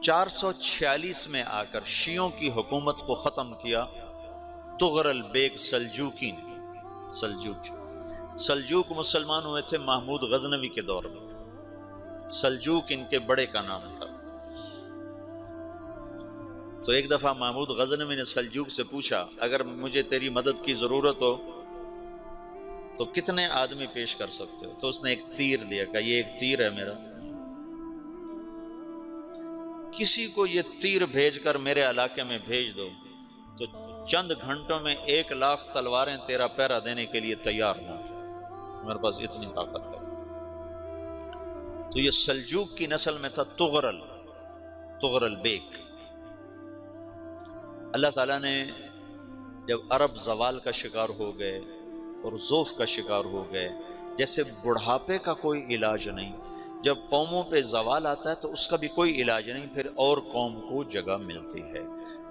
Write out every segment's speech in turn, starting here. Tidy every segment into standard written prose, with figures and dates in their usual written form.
446 میں آ کر شیعوں کی حکومت کو ختم کیا طغرل بیگ سلجوکی نے۔ سلجوک مسلمان ہوئے تھے محمود غزنوی کے دور میں، سلجوک ان کے بڑے کا نام تھا۔ تو ایک دفعہ محمود غزنوی نے سلجوک سے پوچھا اگر مجھے تیری مدد کی ضرورت ہو تو کتنے آدمی پیش کر سکتے ہو؟ تو اس نے ایک تیر دیا، کہا یہ ایک تیر ہے میرا، کسی کو یہ تیر بھیج کر میرے علاقے میں بھیج دو تو چند گھنٹوں میں 1,00,000 تلواریں تیرا پہرا دینے کے لیے تیار ہوں، میرے پاس اتنی طاقت ہے۔ تو یہ سلجوک کی نسل میں تھا طغرل بیگ۔ اللہ تعالیٰ نے جب عرب زوال کا شکار ہو گئے اور ضعف کا شکار ہو گئے، جیسے بڑھاپے کا کوئی علاج نہیں، جب قوموں پہ زوال آتا ہے تو اس کا بھی کوئی علاج نہیں، پھر اور قوم کو جگہ ملتی ہے۔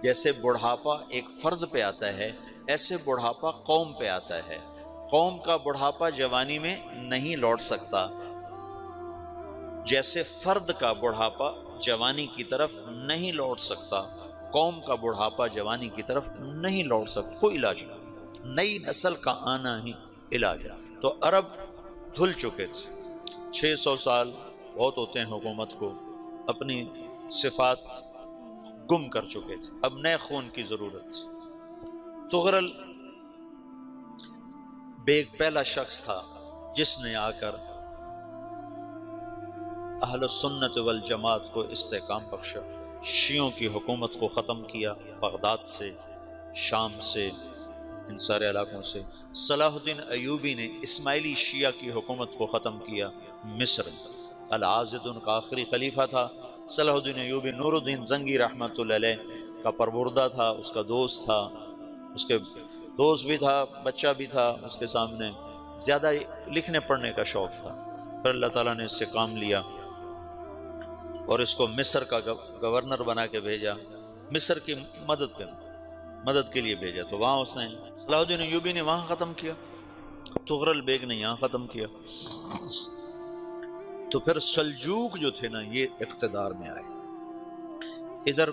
جیسے بڑھاپا ایک فرد پہ آتا ہے، ایسے بڑھاپا قوم پہ آتا ہے۔ قوم کا بڑھاپا جوانی میں نہیں لوٹ سکتا، جیسے فرد کا بڑھاپا جوانی کی طرف نہیں لوٹ سکتا، قوم کا بڑھاپا جوانی کی طرف نہیں لوٹ سکتا، کوئی علاج نہیں، نئی نسل کا آنا ہی علاج ہے۔ تو عرب دھل چکے تھے، 600 سال بہت ہوتے ہیں حکومت کو، اپنی صفات گم کر چکے تھے، اب نئے خون کی ضرورت تھی۔ طغرل بیگ پہلا شخص تھا جس نے آ کر اہل السنت والجماعت کو استحکام بخشا، شیعوں کی حکومت کو ختم کیا، بغداد سے، شام سے، ان سارے علاقوں سے۔ صلاح الدین ایوبی نے اسماعیلی شیعہ کی حکومت کو ختم کیا، مصر۔ العاضد ان کا آخری خلیفہ تھا صلاح الدین ایوبی، نور الدین زنگی رحمۃ اللہ علیہ کا پروردہ تھا، اس کا دوست تھا، اس کے دوست بھی تھا، بچہ بھی تھا اس کے سامنے، زیادہ لکھنے پڑھنے کا شوق تھا۔ پھر اللہ تعالیٰ نے اس سے کام لیا اور اس کو مصر کا گورنر بنا کے بھیجا، مصر کی مدد کے لیے بھیجا، تو وہاں اس نے صلاح الدین ایوبی نے وہاں ختم کیا، طغرل بیگ نے یہاں ختم کیا۔ تو پھر سلجوک جو تھے نا یہ اقتدار میں آئے، ادھر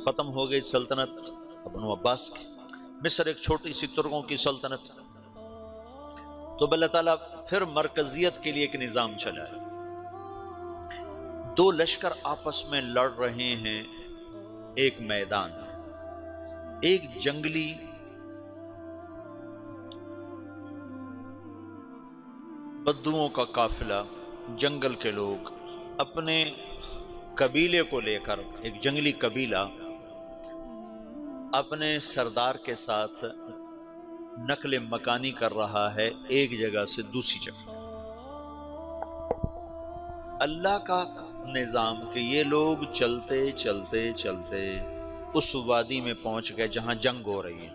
ختم ہو گئی سلطنت بنو عباس کی، مصر ایک چھوٹی سی ترکوں کی سلطنت، تو اللہ تعالیٰ پھر مرکزیت کے لیے ایک نظام چلایا۔ 2 لشکر آپس میں لڑ رہے ہیں ایک میدان میں، ایک جنگلی بدوؤں کا قافلہ، جنگل کے لوگ اپنے قبیلے کو لے کر، ایک جنگلی قبیلہ اپنے سردار کے ساتھ نقل مکانی کر رہا ہے ایک جگہ سے دوسری جگہ۔ اللہ کا نظام کہ یہ لوگ چلتے چلتے چلتے اس وادی میں پہنچ گئے جہاں جنگ ہو رہی ہے،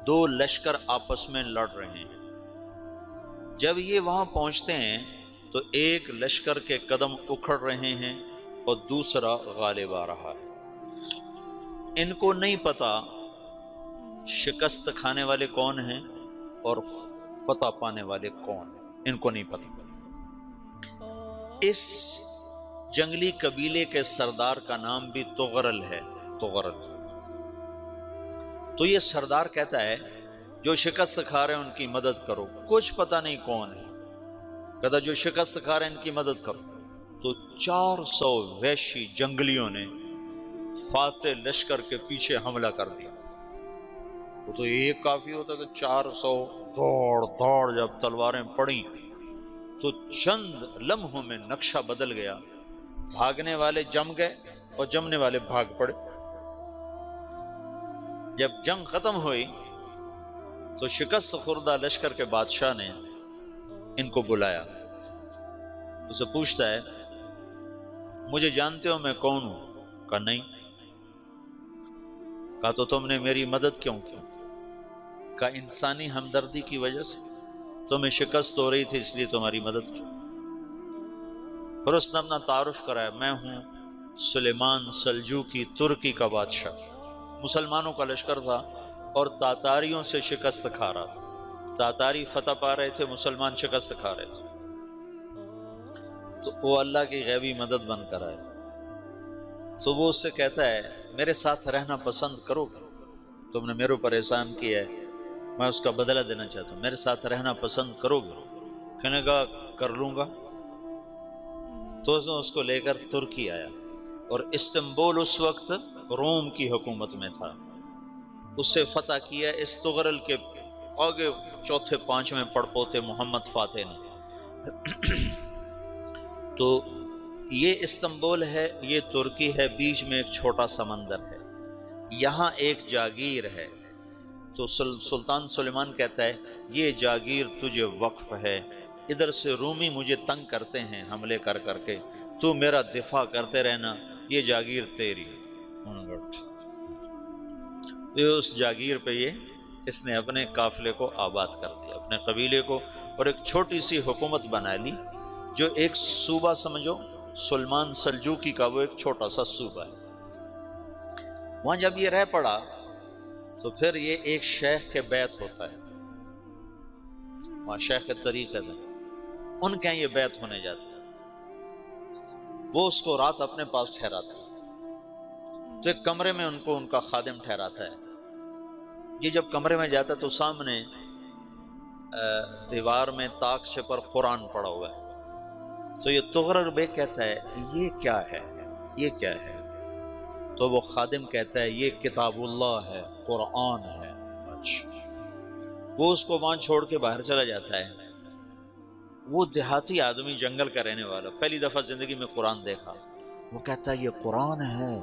2 لشکر آپس میں لڑ رہے ہیں۔ جب یہ وہاں پہنچتے ہیں تو ایک لشکر کے قدم اکھڑ رہے ہیں اور دوسرا غالب آ رہا ہے۔ ان کو نہیں پتا شکست کھانے والے کون ہیں اور فتح پانے والے کون ہیں، ان کو نہیں پتا۔ اس جنگلی قبیلے کے سردار کا نام بھی طغرل ہے، طغرل۔ تو یہ سردار کہتا ہے جو شکست کھا رہے ہیں ان کی مدد کرو، کچھ پتہ نہیں کون ہے، کہتا جو شکست کھا رہے ہیں ان کی مدد کرو۔ تو 400 وحشی جنگلیوں نے فاتح لشکر کے پیچھے حملہ کر دیا۔ وہ تو ایک کافی ہوتا تو 400 دوڑ جب تلواریں پڑیں تو چند لمحوں میں نقشہ بدل گیا، بھاگنے والے جم گئے اور جمنے والے بھاگ پڑے۔ جب جنگ ختم ہوئی تو شکست خوردہ لشکر کے بادشاہ نے ان کو بلایا، اسے پوچھتا ہے مجھے جانتے ہو میں کون ہوں؟ کہا نہیں۔ کہا تو تم نے میری مدد کیوں کی؟ کہا انسانی ہمدردی کی وجہ سے، تمہیں شکست ہو رہی تھی اس لیے تمہاری مدد کی۔ پھر اس نے اپنا تعارف کرایا، میں ہوں سلیمان سلجوکی، ترکی کا بادشاہ۔ مسلمانوں کا لشکر تھا اور تاتاریوں سے شکست کھا رہا تھا، تاتاری فتح پا رہے تھے، مسلمان شکست کھا رہے تھے۔ تو وہ اللہ کی غیبی مدد بن کر آئے، تو وہ اس سے کہتا ہے میرے ساتھ رہنا پسند کرو گے؟ تم نے میرے اوپر احسان کیا ہے، میں اس کا بدلہ دینا چاہتا ہوں، میرے ساتھ رہنا پسند کرو گے؟ کہنے کا کر لوں گا۔ تو اس کو لے کر ترکی آیا، اور استنبول اس وقت روم کی حکومت میں تھا، اس سے فتح کیا اس تغرل کے آگے چوتھے پانچویں پڑپوتے محمد فاتح نے۔ تو یہ استنبول ہے، یہ ترکی ہے، بیچ میں ایک چھوٹا سمندر ہے، یہاں ایک جاگیر ہے۔ تو سلطان سلیمان کہتا ہے یہ جاگیر تجھے وقف ہے، ادھر سے رومی مجھے تنگ کرتے ہیں حملے کر کر کے، تو میرا دفاع کرتے رہنا، یہ جاگیر تیری ہے۔ اس جاگیر پہ اس نے اپنے قافلے کو آباد کر دیا، اپنے قبیلے کو، اور ایک چھوٹی سی حکومت بنا لی، جو ایک صوبہ سمجھو سلمان سلجوقی کا، وہ ایک چھوٹا سا صوبہ ہے۔ وہاں جب یہ رہ پڑا تو پھر یہ ایک شیخ کے بیعت ہوتا ہے، وہاں شیخ طریقت ہے، ان کے یہ بیعت ہونے جاتا ہے، وہ اس کو رات اپنے پاس ٹھہراتا ہے، تو ایک کمرے میں ان کا خادم ٹھہراتا ہے۔ یہ جب کمرے میں جاتا ہے تو سامنے دیوار میں طاقچے پر قرآن پڑا ہوا ہے، تو یہ تغرل بیگ کہتا ہے یہ کیا ہے، یہ کیا ہے؟ تو وہ خادم کہتا ہے یہ کتاب اللہ ہے، قرآن ہے۔ اچھا، وہ اس کو وہاں چھوڑ کے باہر چلا جاتا ہے۔ وہ دیہاتی آدمی، جنگل کا رہنے والا، پہلی دفعہ زندگی میں قرآن دیکھا، وہ کہتا ہے یہ قرآن ہے،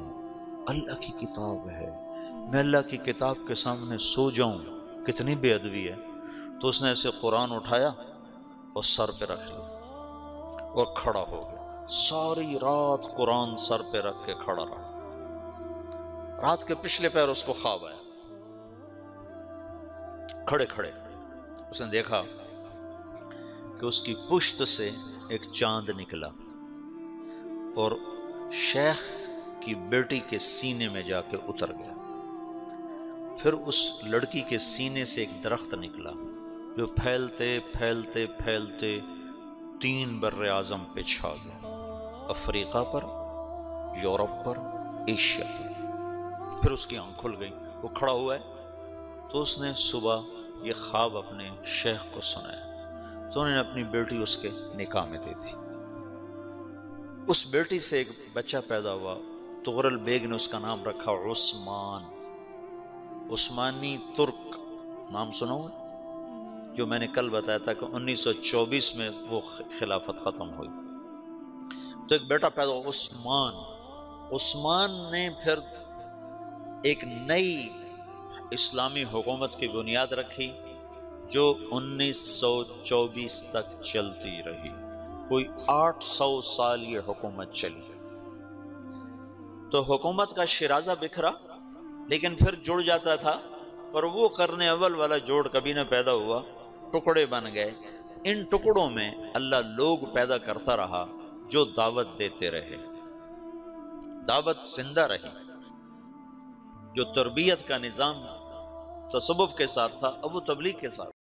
اللہ کی کتاب ہے، میں اللہ کی کتاب کے سامنے سو جاؤں، کتنی بے ادبی ہے۔ تو اس نے ایسے قرآن اٹھایا اور سر پہ رکھ لیا اور کھڑا ہو گیا، ساری رات قرآن سر پہ رکھ کے کھڑا رہا۔ رات کے پچھلے پہر اس کو خواب آیا، کھڑے کھڑے اس نے دیکھا کہ اس کی پشت سے ایک چاند نکلا اور شیخ کی بیٹی کے سینے میں جا کے اتر گیا۔ پھر اس لڑکی کے سینے سے ایک درخت نکلا جو پھیلتے پھیلتے پھیلتے 3 بر اعظم پہ چھا گیا، افریقہ پر، یورپ پر، ایشیا پر۔ پھر اس کی آنکھ کھل گئی، وہ کھڑا ہوا ہے، تو اس نے صبح یہ خواب اپنے شیخ کو سنایا، تو انہوں نے اپنی بیٹی اس کے نکاح میں دے دی۔ اس بیٹی سے ایک بچہ پیدا ہوا، تغرل بیگ نے اس کا نام رکھا عثمان، عثمانی ترک نام سنا ہوا، جو میں نے کل بتایا تھا کہ 1924 میں وہ خلافت ختم ہوئی۔ تو ایک بیٹا پیدا ہوا عثمان۔ عثمان نے پھر ایک نئی اسلامی حکومت کی بنیاد رکھی جو 1924 تک چلتی رہی، کوئی 800 سال یہ حکومت چلی۔ تو حکومت کا شیرازہ بکھرا، لیکن پھر جڑ جاتا تھا، اور وہ قرن اول والا جوڑ کبھی نہ پیدا ہوا، ٹکڑے بن گئے۔ ان ٹکڑوں میں اللہ لوگ پیدا کرتا رہا جو دعوت دیتے رہے، دعوت زندہ رہی۔ جو تربیت کا نظام تصوف کے ساتھ تھا، اب وہ تبلیغ کے ساتھ۔